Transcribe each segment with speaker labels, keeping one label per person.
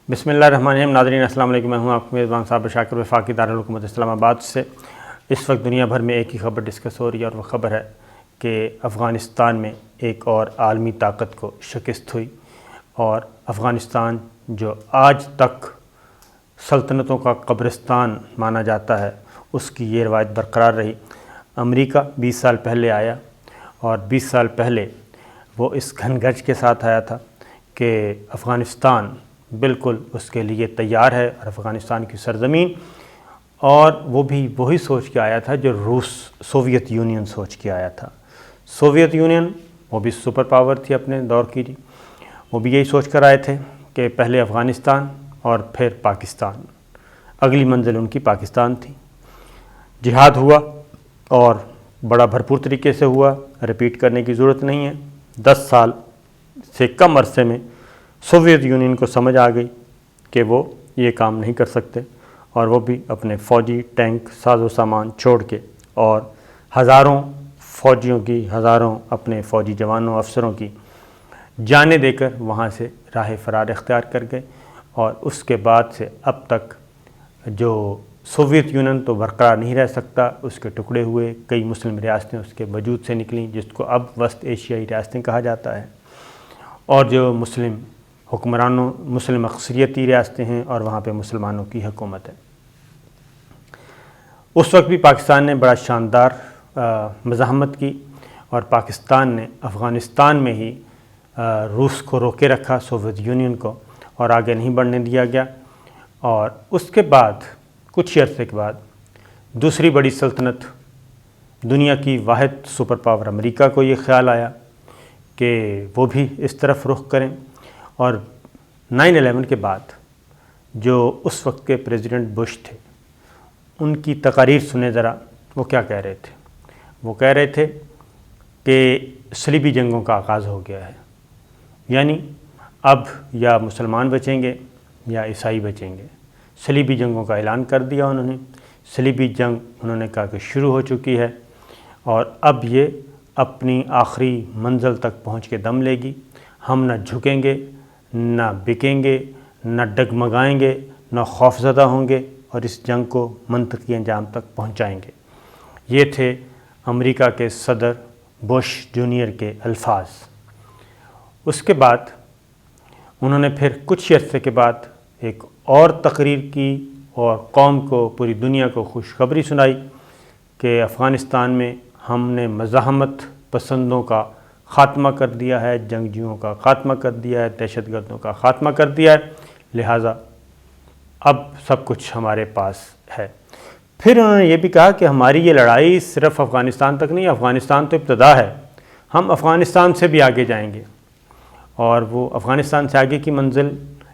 Speaker 1: بسم اللہ الرحمن الرحیم۔ ناظرین السلام علیکم، میں ہوں آپ کے میزبان صاحب شاکر وفاقی دارالحکومت اسلام آباد سے۔ اس وقت دنیا بھر میں ایک ہی خبر ڈسکس ہو رہی ہے اور وہ خبر ہے کہ افغانستان میں ایک اور عالمی طاقت کو شکست ہوئی اور افغانستان جو آج تک سلطنتوں کا قبرستان مانا جاتا ہے اس کی یہ روایت برقرار رہی۔ امریکہ 20 سال پہلے آیا اور 20 سال پہلے وہ اس گھن گرج کے ساتھ آیا تھا کہ افغانستان بالکل اس کے لیے تیار ہے اور افغانستان کی سرزمین، اور وہ بھی وہی سوچ کے آیا تھا جو سوویت یونین سوچ کے آیا تھا۔ سوویت یونین وہ بھی سپر پاور تھی اپنے دور کی، وہ بھی یہی سوچ کر آئے تھے کہ پہلے افغانستان اور پھر پاکستان، اگلی منزل ان کی پاکستان تھی۔ جہاد ہوا اور بڑا بھرپور طریقے سے ہوا، رپیٹ کرنے کی ضرورت نہیں ہے۔ 10 سال سے کم عرصے میں سوویت یونین کو سمجھ آ گئی کہ وہ یہ کام نہیں کر سکتے، اور وہ بھی اپنے فوجی ٹینک ساز و سامان چھوڑ کے اور ہزاروں فوجیوں کی، ہزاروں اپنے فوجی جوانوں افسروں کی جانیں دے کر وہاں سے راہ فرار اختیار کر گئے۔ اور اس کے بعد سے اب تک جو سوویت یونین تو برقرار نہیں رہ سکتا، اس کے ٹکڑے ہوئے، کئی مسلم ریاستیں اس کے وجود سے نکلیں جس کو اب وسط ایشیائی ریاستیں کہا جاتا ہے، اور جو مسلم حکمرانوں، مسلم اکثریتی ریاستیں ہیں اور وہاں پہ مسلمانوں کی حکومت ہے۔ اس وقت بھی پاکستان نے بڑا شاندار مزاحمت کی اور پاکستان نے افغانستان میں ہی روس کو روکے رکھا، سوویت یونین کو، اور آگے نہیں بڑھنے دیا گیا۔ اور اس کے بعد کچھ عرصے کے بعد دوسری بڑی سلطنت، دنیا کی واحد سپر پاور امریکہ کو یہ خیال آیا کہ وہ بھی اس طرف رخ کریں، اور 9/11 کے بعد جو اس وقت کے پریزیڈنٹ بش تھے ان کی تقاریر سنیں ذرا، وہ کیا کہہ رہے تھے۔ وہ کہہ رہے تھے کہ صلیبی جنگوں کا آغاز ہو گیا ہے، یعنی اب یا مسلمان بچیں گے یا عیسائی بچیں گے۔ صلیبی جنگوں کا اعلان کر دیا انہوں نے، صلیبی جنگ انہوں نے کہا کہ شروع ہو چکی ہے اور اب یہ اپنی آخری منزل تک پہنچ کے دم لے گی۔ ہم نہ جھکیں گے، نہ بکیں گے، نہ ڈگمگائیں گے، نہ خوفزدہ ہوں گے، اور اس جنگ کو منطقی انجام تک پہنچائیں گے۔ یہ تھے امریکہ کے صدر بش جونیئر کے الفاظ۔ اس کے بعد انہوں نے پھر کچھ عرصے کے بعد ایک اور تقریر کی اور قوم کو، پوری دنیا کو خوشخبری سنائی کہ افغانستان میں ہم نے مزاحمت پسندوں کا خاتمہ کر دیا ہے، جنگجوؤں کا خاتمہ کر دیا ہے، دہشت گردوں کا خاتمہ کر دیا ہے، لہٰذا اب سب کچھ ہمارے پاس ہے۔ پھر انہوں نے یہ بھی کہا کہ ہماری یہ لڑائی صرف افغانستان تک نہیں، افغانستان تو ابتدا ہے، ہم افغانستان سے بھی آگے جائیں گے، اور وہ افغانستان سے آگے کی منزل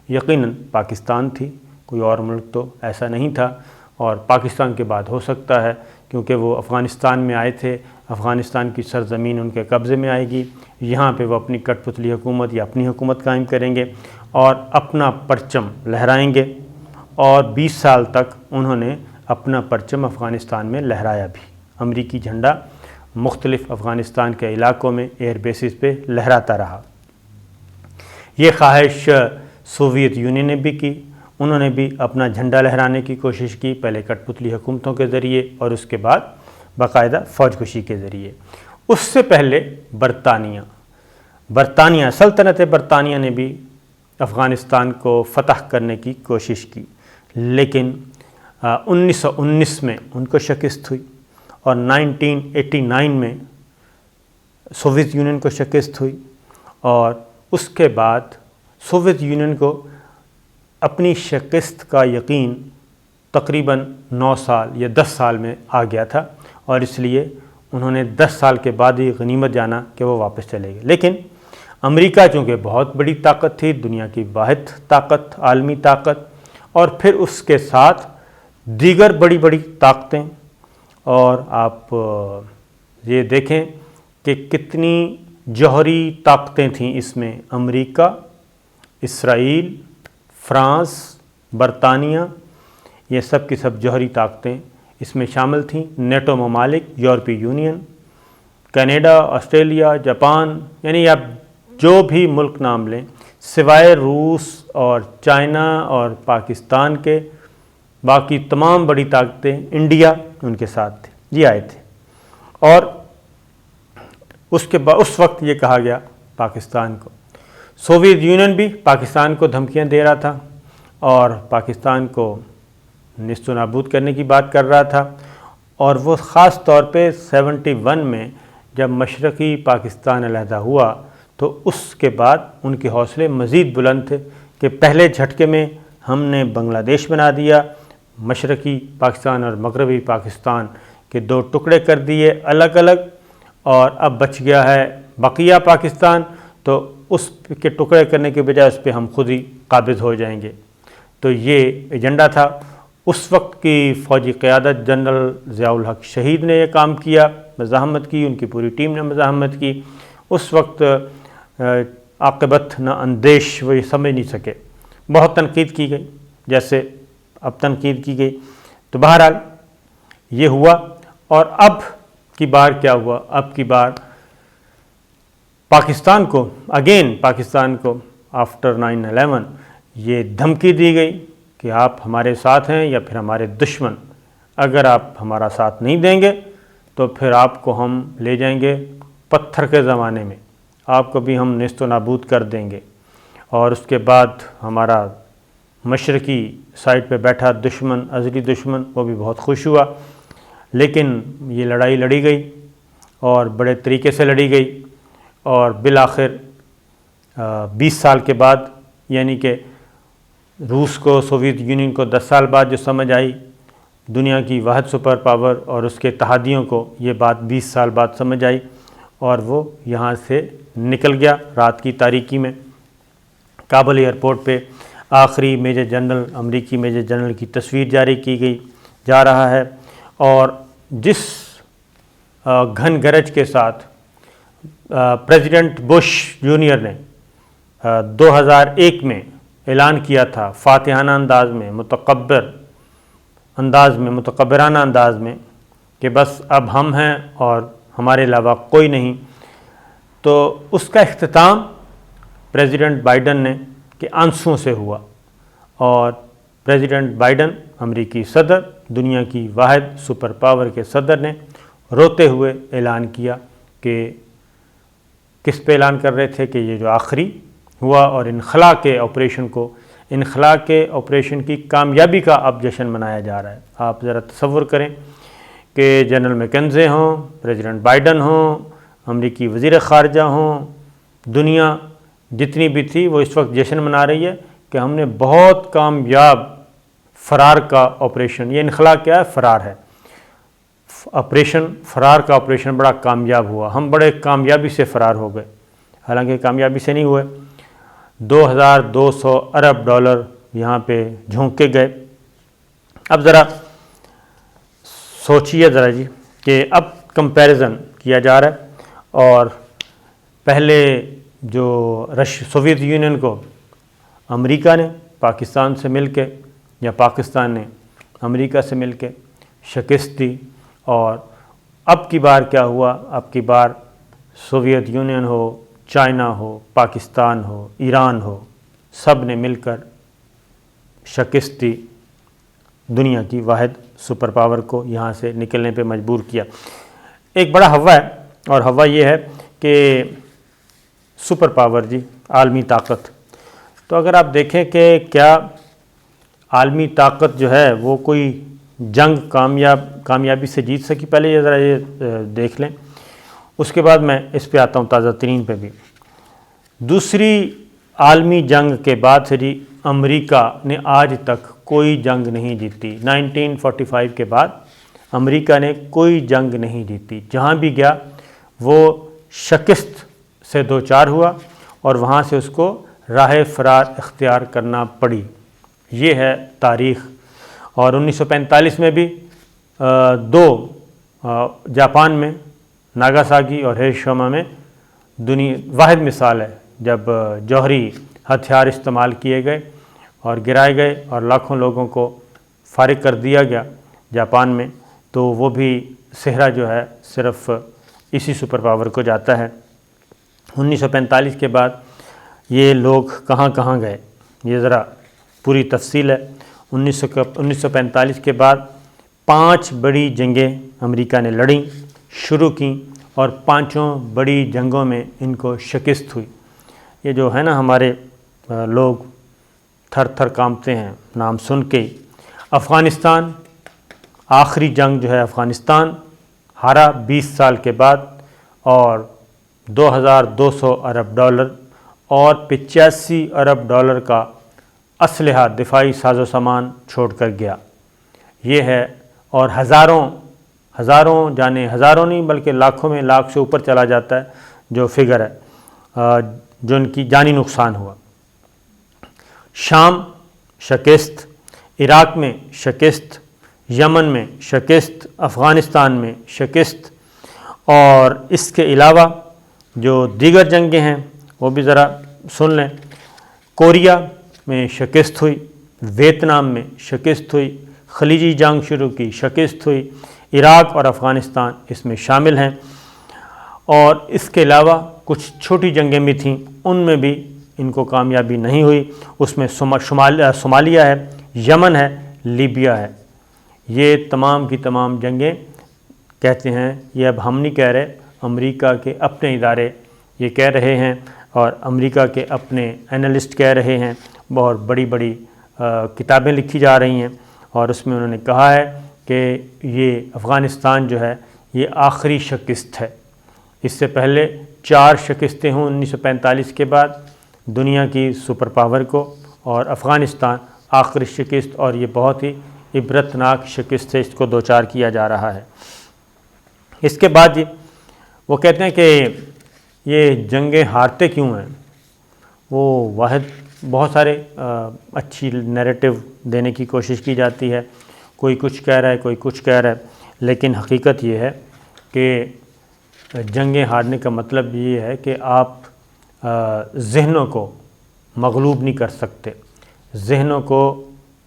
Speaker 1: یقیناً پاکستان تھی، کوئی اور ملک تو ایسا نہیں تھا، اور پاکستان کے بعد ہو سکتا ہے کیونکہ وہ افغانستان میں آئے تھے، افغانستان کی سرزمین ان کے قبضے میں آئے گی، یہاں پہ وہ اپنی کٹ پتلی حکومت یا اپنی حکومت قائم کریں گے اور اپنا پرچم لہرائیں گے۔ اور 20 سال تک انہوں نے اپنا پرچم افغانستان میں لہرایا بھی، امریکی جھنڈا مختلف افغانستان کے علاقوں میں ایئر بیسز پہ لہراتا رہا۔ یہ خواہش سوویت یونین نے بھی کی، انہوں نے بھی اپنا جھنڈا لہرانے کی کوشش کی، پہلے کٹ پتلی حکومتوں کے ذریعے اور اس کے بعد باقاعدہ فوج کشی کے ذریعے۔ اس سے پہلے برطانیہ سلطنت برطانیہ نے بھی افغانستان کو فتح کرنے کی کوشش کی، لیکن 1919 میں ان کو شکست ہوئی، اور 1989 میں سوویت یونین کو شکست ہوئی، اور اس کے بعد سوویت یونین کو اپنی شکست کا یقین تقریباً 9 سال یا 10 سال میں آ گیا تھا، اور اس لیے انہوں نے 10 سال کے بعد ہی غنیمت جانا کہ وہ واپس چلے گئے۔ لیکن امریکہ چونکہ بہت بڑی طاقت تھی، دنیا کی واحد طاقت، عالمی طاقت، اور پھر اس کے ساتھ دیگر بڑی بڑی طاقتیں، اور آپ یہ دیکھیں کہ کتنی جوہری طاقتیں تھیں اس میں، امریکہ، اسرائیل، فرانس، برطانیہ، یہ سب کی سب جوہری طاقتیں اس میں شامل تھیں، نیٹو ممالک، یورپی یونین، کینیڈا، آسٹریلیا، جاپان، یعنی آپ جو بھی ملک نام لیں، سوائے روس اور چائنا اور پاکستان کے باقی تمام بڑی طاقتیں، انڈیا ان کے ساتھ تھے، یہ آئے تھے۔ اور اس وقت یہ کہا گیا پاکستان کو، سوویت یونین بھی پاکستان کو دھمکیاں دے رہا تھا اور پاکستان کو نیست و نابود کرنے کی بات کر رہا تھا، اور وہ خاص طور پہ 71 میں جب مشرقی پاکستان علیحدہ ہوا تو اس کے بعد ان کے حوصلے مزید بلند تھے کہ پہلے جھٹکے میں ہم نے بنگلہ دیش بنا دیا، مشرقی پاکستان اور مغربی پاکستان کے دو ٹکڑے کر دیے الگ الگ، اور اب بچ گیا ہے بقیہ پاکستان، تو اس کے ٹکڑے کرنے کے بجائے اس پہ ہم خود ہی قابض ہو جائیں گے۔ تو یہ ایجنڈا تھا۔ اس وقت کی فوجی قیادت جنرل ضیاء الحق شہید نے یہ کام کیا، مزاحمت کی، ان کی پوری ٹیم نے مزاحمت کی۔ اس وقت عاقبت نہ اندیش وہ یہ سمجھ نہیں سکے، بہت تنقید کی گئی جیسے اب تنقید کی گئی۔ تو بہرحال یہ ہوا، اور اب کی بار کیا ہوا؟ اب کی بار پاکستان کو آفٹر 9/11 یہ دھمکی دی گئی کہ آپ ہمارے ساتھ ہیں یا پھر ہمارے دشمن، اگر آپ ہمارا ساتھ نہیں دیں گے تو پھر آپ کو ہم لے جائیں گے پتھر کے زمانے میں، آپ کو بھی ہم نیست و نابود کر دیں گے۔ اور اس کے بعد ہمارا مشرقی سائڈ پہ بیٹھا دشمن، ازلی دشمن، وہ بھی بہت خوش ہوا، لیکن یہ لڑائی لڑی گئی اور بڑے طریقے سے لڑی گئی، اور بالآخر 20 سال کے بعد، یعنی کہ روس کو، سوویت یونین کو 10 سال بعد جو سمجھ آئی دنیا کی واحد سپر پاور اور اس کے اتحادیوں کو، یہ بات 20 سال بعد سمجھ آئی، اور وہ یہاں سے نکل گیا رات کی تاریکی میں۔ کابل ایئرپورٹ پہ آخری میجر جنرل، امریکی میجر جنرل کی تصویر جاری کی گئی جا رہا ہے، اور جس گھن گرج کے ساتھ پریزیڈنٹ بش جونیئر نے 2001 میں اعلان کیا تھا، فاتحانہ انداز میں، متکبرانہ انداز میں، کہ بس اب ہم ہیں اور ہمارے علاوہ کوئی نہیں، تو اس کا اختتام پریزیڈنٹ بائیڈن نے کہ آنسوؤں سے ہوا، اور پریزیڈنٹ بائیڈن امریکی صدر، دنیا کی واحد سپر پاور کے صدر نے روتے ہوئے اعلان کیا کہ کس پہ اعلان کر رہے تھے کہ یہ جو آخری ہوا، اور انخلا کے آپریشن کی کامیابی کا اب جشن منایا جا رہا ہے۔ آپ ذرا تصور کریں کہ جنرل میکنزے ہوں، پریزیڈنٹ بائیڈن ہوں، امریکی وزیر خارجہ ہوں، دنیا جتنی بھی تھی وہ اس وقت جشن منا رہی ہے کہ ہم نے بہت کامیاب فرار کا آپریشن، یہ انخلا کیا ہے؟ فرار ہے، فرار کا آپریشن بڑا کامیاب ہوا، ہم بڑے کامیابی سے فرار ہو گئے۔ حالانکہ کامیابی سے نہیں ہوئے، 2200 ارب ڈالر یہاں پہ جھونکے گئے۔ اب ذرا سوچیے ذرا جی کہ اب کمپیریزن کیا جا رہا ہے، اور پہلے جو سوویت یونین کو امریکہ نے پاکستان سے مل کے، یا پاکستان نے امریکہ سے مل کے شکست دی، اور اب کی بار کیا ہوا؟ اب کی بار سوویت یونین ہو، چائنا ہو، پاکستان ہو، ایران ہو، سب نے مل کر شکست دی، دنیا کی واحد سپر پاور کو یہاں سے نکلنے پہ مجبور کیا۔ ایک بڑا ہوا ہے، اور ہوا یہ ہے کہ سپر پاور جی، عالمی طاقت، تو اگر آپ دیکھیں کہ کیا عالمی طاقت جو ہے وہ کوئی جنگ کامیابی سے جیت سکی؟ پہلے یہ ذرا یہ دیکھ لیں، اس کے بعد میں اس پہ آتا ہوں تازہ ترین پہ بھی۔ دوسری عالمی جنگ کے بعد سے جی امریکہ نے آج تک کوئی جنگ نہیں جیتی۔ 1945 کے بعد امریکہ نے کوئی جنگ نہیں جیتی، جہاں بھی گیا وہ شکست سے دوچار ہوا، اور وہاں سے اس کو راہ فرار اختیار کرنا پڑی۔ یہ ہے تاریخ۔ اور 1945 میں بھی جاپان میں ناگاساکی اور ہیروشیما میں واحد مثال ہے جب جوہری ہتھیار استعمال کیے گئے اور گرائے گئے اور لاکھوں لوگوں کو فارغ کر دیا گیا جاپان میں، تو وہ بھی صحرا جو ہے صرف اسی سپر پاور کو جاتا ہے۔ 1945 کے بعد یہ لوگ کہاں کہاں گئے، یہ ذرا پوری تفصیل ہے۔ 1945 کے بعد 5 بڑی جنگیں امریکہ نے لڑیں، شروع کیں، اور 5 بڑی جنگوں میں ان کو شکست ہوئی۔ یہ جو ہے نا ہمارے لوگ تھر تھر کانپتے ہیں نام سن کے ہی۔ افغانستان، آخری جنگ جو ہے افغانستان ہارا 20 سال کے بعد، اور $2200 ارب اور $85 ارب کا اسلحہ، دفاعی ساز و سامان چھوڑ کر گیا۔ یہ ہے، اور ہزاروں جانے، ہزاروں نہیں بلکہ لاکھوں میں، لاکھ سے اوپر چلا جاتا ہے جو فگر ہے جو ان کی جانی نقصان ہوا۔ شام شکست، عراق میں شکست، یمن میں شکست، افغانستان میں شکست، اور اس کے علاوہ جو دیگر جنگیں ہیں وہ بھی ذرا سن لیں۔ کوریا میں شکست ہوئی، ویتنام میں شکست ہوئی، خلیجی جنگ شروع کی، شکست ہوئی، عراق اور افغانستان اس میں شامل ہیں، اور اس کے علاوہ کچھ چھوٹی جنگیں بھی تھیں، ان میں بھی ان کو کامیابی نہیں ہوئی۔ اس میں صومالیہ ہے، یمن ہے، لیبیا ہے۔ یہ تمام کی تمام جنگیں کہتے ہیں، یہ اب ہم نہیں کہہ رہے، امریکہ کے اپنے ادارے یہ کہہ رہے ہیں، اور امریکہ کے اپنے اینالسٹ کہہ رہے ہیں، بہت بڑی بڑی کتابیں لکھی جا رہی ہیں، اور اس میں انہوں نے کہا ہے کہ یہ افغانستان جو ہے یہ آخری شکست ہے۔ اس سے پہلے 4 شکستیں ہوں 1945 کے بعد دنیا کی سپر پاور کو، اور افغانستان آخری شکست، اور یہ بہت ہی عبرتناک شکست سے اس کو دوچار کیا جا رہا ہے۔ اس کے بعد وہ کہتے ہیں کہ یہ جنگیں ہارتے کیوں ہیں، وہ واحد بہت سارے اچھی نیریٹو دینے کی کوشش کی جاتی ہے، کوئی کچھ کہہ رہا ہے، کوئی کچھ کہہ رہا ہے، لیکن حقیقت یہ ہے کہ جنگیں ہارنے کا مطلب یہ ہے کہ آپ ذہنوں کو مغلوب نہیں کر سکتے، ذہنوں کو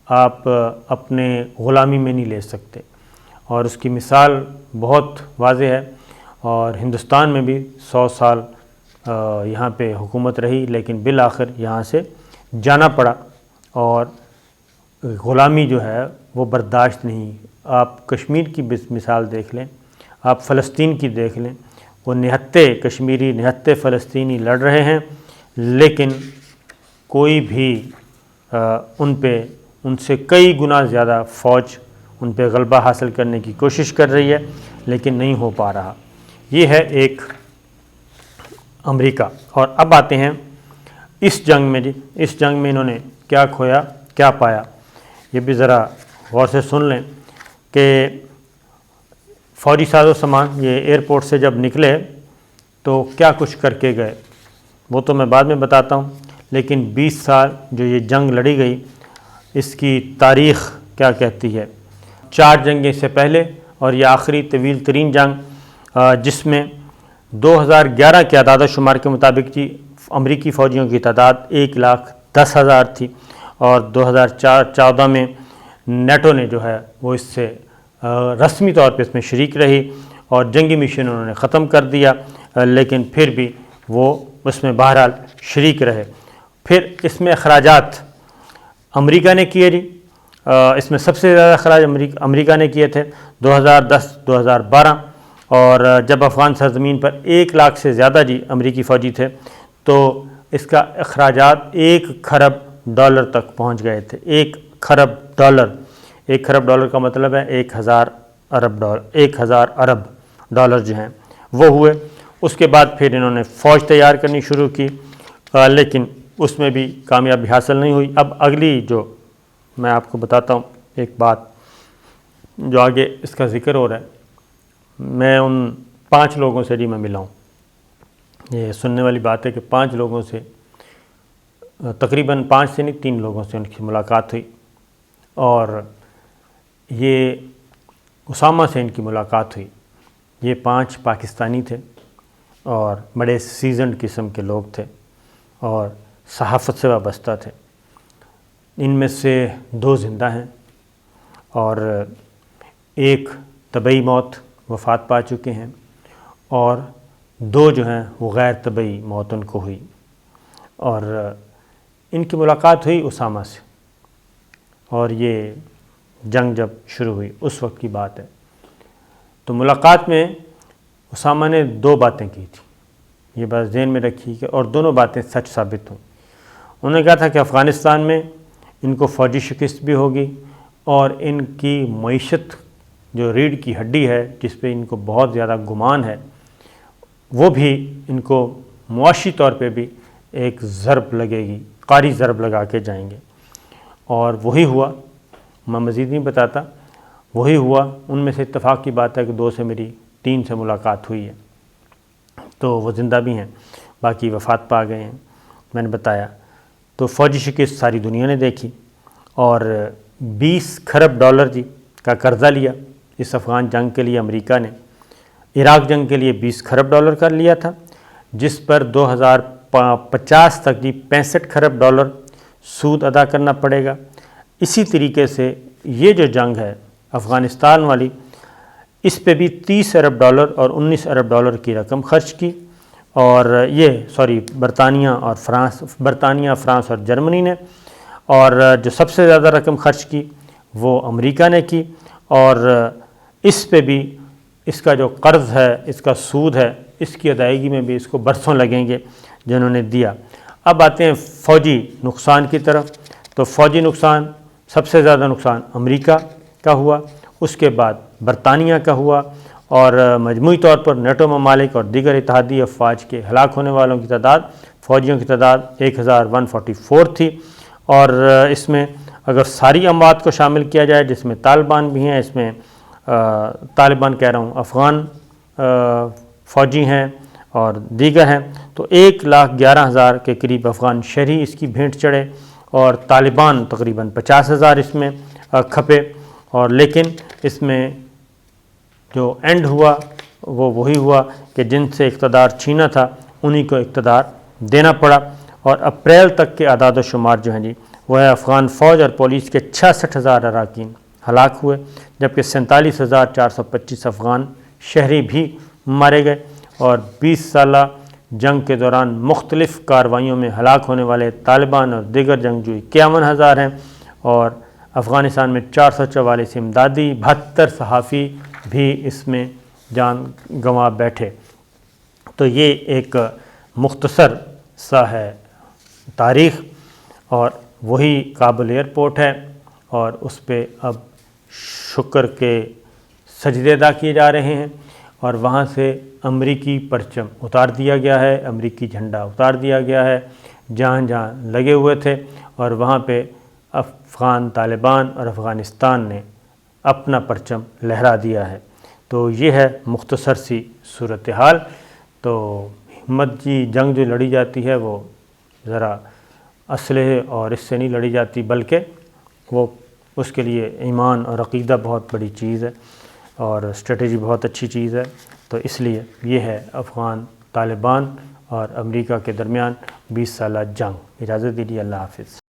Speaker 1: آپ اپنے غلامی میں نہیں لے سکتے، اور اس کی مثال بہت واضح ہے۔ اور ہندوستان میں بھی 100 سال یہاں پہ حکومت رہی، لیکن بالآخر یہاں سے جانا پڑا، اور غلامی جو ہے وہ برداشت نہیں۔ آپ کشمیر کی مثال دیکھ لیں، آپ فلسطین کی دیکھ لیں، وہ نہتے کشمیری، نہتے فلسطینی لڑ رہے ہیں، لیکن کوئی بھی ان سے کئی گنا زیادہ فوج ان پہ غلبہ حاصل کرنے کی کوشش کر رہی ہے، لیکن نہیں ہو پا رہا۔ یہ ہے ایک امریکہ۔ اور اب آتے ہیں اس جنگ میں، اس جنگ میں انہوں نے کیا کھویا، کیا پایا، یہ بھی ذرا غور سے سن لیں کہ فوجی ساز و سامان یہ ایئرپورٹ سے جب نکلے تو کیا کچھ کر کے گئے، وہ تو میں بعد میں بتاتا ہوں، لیکن 20 سال جو یہ جنگ لڑی گئی اس کی تاریخ کیا کہتی ہے۔ 4 جنگیں سے پہلے، اور یہ آخری طویل ترین جنگ، جس میں 2011 کے اعداد و شمار کے مطابق امریکی فوجیوں کی تعداد 1,10,000 تھی، اور 2014 میں نیٹو نے جو ہے وہ اس سے رسمی طور پہ اس میں شریک رہی، اور جنگی مشن انہوں نے ختم کر دیا، لیکن پھر بھی وہ اس میں بہرحال شریک رہے۔ پھر اس میں اخراجات امریکہ نے کیے اس میں سب سے زیادہ اخراج امریکہ نے کیے تھے 2010-2012، اور جب افغان سرزمین پر 1 لاکھ سے زیادہ امریکی فوجی تھے تو اس کا اخراجات $1 کھرب تک پہنچ گئے تھے۔ $1 کھرب، $1 کھرب کا مطلب ہے 1,000 ارب ڈالر جو ہیں وہ ہوئے۔ اس کے بعد پھر انہوں نے فوج تیار کرنی شروع کی، لیکن اس میں بھی کامیابی حاصل نہیں ہوئی۔ اب اگلی جو میں آپ کو بتاتا ہوں ایک بات جو آگے اس کا ذکر ہو رہا ہے، میں ان 5 لوگوں سے میں ملا ہوں۔ یہ سننے والی بات ہے کہ 5 لوگوں سے، تقریباً 5 سے نہیں 3 لوگوں سے ان کی ملاقات ہوئی، اور یہ اسامہ سے ان کی ملاقات ہوئی۔ یہ 5 پاکستانی تھے اور بڑے سیزنڈ قسم کے لوگ تھے اور صحافت سے وابستہ تھے۔ ان میں سے 2 زندہ ہیں، اور ایک طبعی موت وفات پا چکے ہیں، اور 2 جو ہیں وہ غیر طبعی موت ان کو ہوئی۔ اور ان کی ملاقات ہوئی اسامہ سے، اور یہ جنگ جب شروع ہوئی اس وقت کی بات ہے۔ تو ملاقات میں اسامہ نے 2 باتیں کی تھیں، یہ بات ذہن میں رکھی کہ اور دونوں باتیں سچ ثابت ہوں۔ انہوں نے کہا تھا کہ افغانستان میں ان کو فوجی شکست بھی ہوگی، اور ان کی معیشت جو ریڑھ کی ہڈی ہے جس پہ ان کو بہت زیادہ گمان ہے، وہ بھی ان کو معاشی طور پہ بھی ایک ضرب لگے گی، قاری ضرب لگا کے جائیں گے۔ اور وہی ہوا، میں مزید نہیں بتاتا، وہی ہوا۔ ان میں سے اتفاق کی بات ہے کہ 2 سے میری 3 سے ملاقات ہوئی ہے، تو وہ زندہ بھی ہیں، باقی وفات پا گئے ہیں، میں نے بتایا۔ تو فوجی شکست ساری دنیا نے دیکھی، اور 20 کھرب ڈالر کا قرضہ لیا اس افغان جنگ کے لیے امریکہ نے۔ عراق جنگ کے لیے 20 کھرب ڈالر کا لیا تھا، جس پر 2050 تک 65 کھرب ڈالر سود ادا کرنا پڑے گا۔ اسی طریقے سے یہ جو جنگ ہے افغانستان والی، اس پہ بھی 30 ارب ڈالر اور 19 ارب ڈالر کی رقم خرچ کی، اور برطانیہ، فرانس اور جرمنی نے، اور جو سب سے زیادہ رقم خرچ کی وہ امریکہ نے کی، اور اس پہ بھی اس کا جو قرض ہے، اس کا سود ہے، اس کی ادائیگی میں بھی اس کو برسوں لگیں گے جنہوں نے دیا۔ اب آتے ہیں فوجی نقصان کی طرف۔ تو فوجی نقصان، سب سے زیادہ نقصان امریکہ کا ہوا، اس کے بعد برطانیہ کا ہوا، اور مجموعی طور پر نیٹو ممالک اور دیگر اتحادی افواج کے ہلاک ہونے والوں کی تعداد، فوجیوں کی تعداد 1144 تھی۔ اور اس میں اگر ساری اموات کو شامل کیا جائے، جس میں طالبان بھی ہیں، اس میں طالبان کہہ رہا ہوں افغان فوجی ہیں اور دیگر ہیں، تو 1,11,000 کے قریب افغان شہری اس کی بھینٹ چڑھے، اور طالبان تقریباً 50,000 اس میں کھپے۔ اور لیکن اس میں جو اینڈ ہوا وہ وہی ہوا کہ جن سے اقتدار چھینا تھا انہی کو اقتدار دینا پڑا۔ اور اپریل تک کے اعداد و شمار جو ہیں وہ ہے افغان فوج اور پولیس کے 66,000 اراکین ہلاک ہوئے، جبکہ 47,425 افغان شہری بھی مارے گئے، اور 20 سالہ جنگ کے دوران مختلف کارروائیوں میں ہلاک ہونے والے طالبان اور دیگر جنگجو 51,000 ہیں، اور افغانستان میں 444 امدادی، 72 صحافی بھی اس میں جان گنوا بیٹھے۔ تو یہ ایک مختصر سا ہے تاریخ، اور وہی کابل ایئرپورٹ ہے، اور اس پہ اب شکر کے سجدے ادا کیے جا رہے ہیں، اور وہاں سے امریکی پرچم اتار دیا گیا ہے، امریکی جھنڈا اتار دیا گیا ہے جہاں جہاں لگے ہوئے تھے، اور وہاں پہ افغان طالبان اور افغانستان نے اپنا پرچم لہرا دیا ہے۔ تو یہ ہے مختصر سی صورتحال۔ تو ہمت جنگ جو لڑی جاتی ہے وہ ذرا اسلحے اور اس سے نہیں لڑی جاتی، بلکہ وہ اس کے لیے ایمان اور عقیدہ بہت بڑی چیز ہے، اور اسٹریٹجی بہت اچھی چیز ہے۔ تو اس لیے یہ ہے افغان طالبان اور امریکہ کے درمیان 20 سالہ جنگ۔ اجازت دیجیے، اللہ حافظ۔